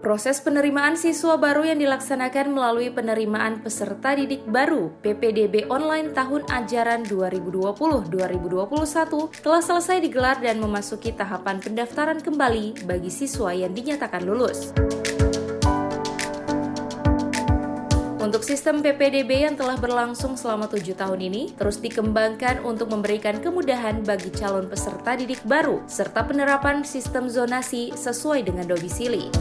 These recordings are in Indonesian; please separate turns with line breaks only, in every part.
Proses penerimaan siswa baru yang dilaksanakan melalui penerimaan peserta didik baru PPDB online tahun ajaran 2020-2021 telah selesai digelar dan memasuki tahapan pendaftaran kembali bagi siswa yang dinyatakan lulus. Untuk sistem PPDB yang telah berlangsung selama 7 tahun ini, terus dikembangkan untuk memberikan kemudahan bagi calon peserta didik baru, serta penerapan sistem zonasi sesuai dengan domisili.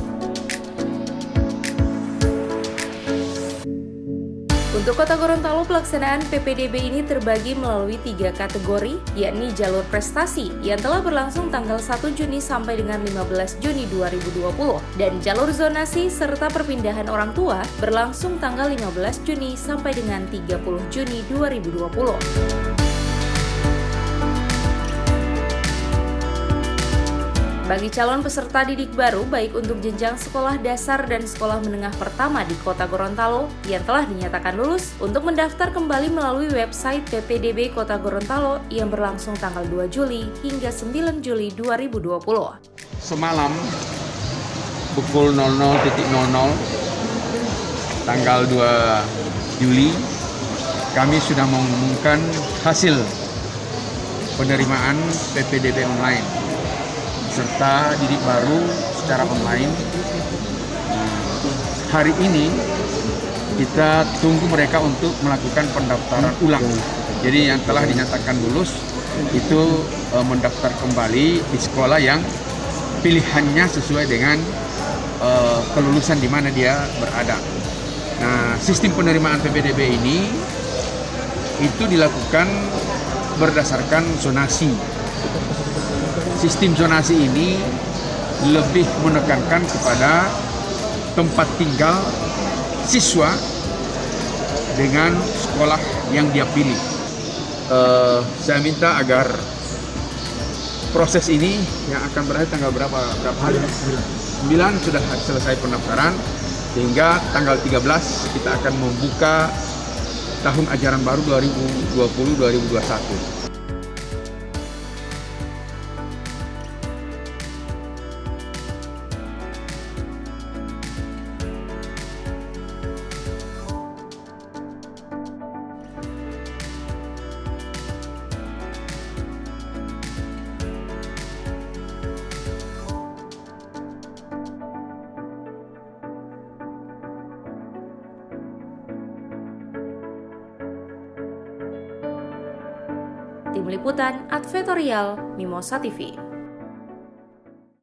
Untuk Kota Gorontalo, pelaksanaan PPDB ini terbagi melalui 3 kategori, yakni jalur prestasi yang telah berlangsung tanggal 1 Juni sampai dengan 15 Juni 2020, dan jalur zonasi serta perpindahan orang tua berlangsung tanggal 15 Juni sampai dengan 30 Juni 2020. Bagi calon peserta didik baru, baik untuk jenjang sekolah dasar dan sekolah menengah pertama di Kota Gorontalo yang telah dinyatakan lulus, untuk mendaftar kembali melalui website PPDB Kota Gorontalo yang berlangsung tanggal 2 Juli hingga 9 Juli 2020.
Semalam pukul 00.00 tanggal 2 Juli kami sudah mengumumkan hasil penerimaan PPDB online serta didik baru secara online. Hari ini kita tunggu mereka untuk melakukan pendaftaran ulang. Jadi yang telah dinyatakan lulus itu mendaftar kembali di sekolah yang pilihannya sesuai dengan kelulusan di mana dia berada. Nah, sistem penerimaan PPDB ini itu dilakukan berdasarkan zonasi. Sistem zonasi ini lebih menekankan kepada tempat tinggal siswa dengan sekolah yang dia pilih. Saya minta agar proses ini yang akan berakhir tanggal berapa hari? 9 sudah selesai pendaftaran, sehingga tanggal 13 kita akan membuka tahun ajaran baru 2020-2021.
Tim Liputan Advertorial Mimosa TV.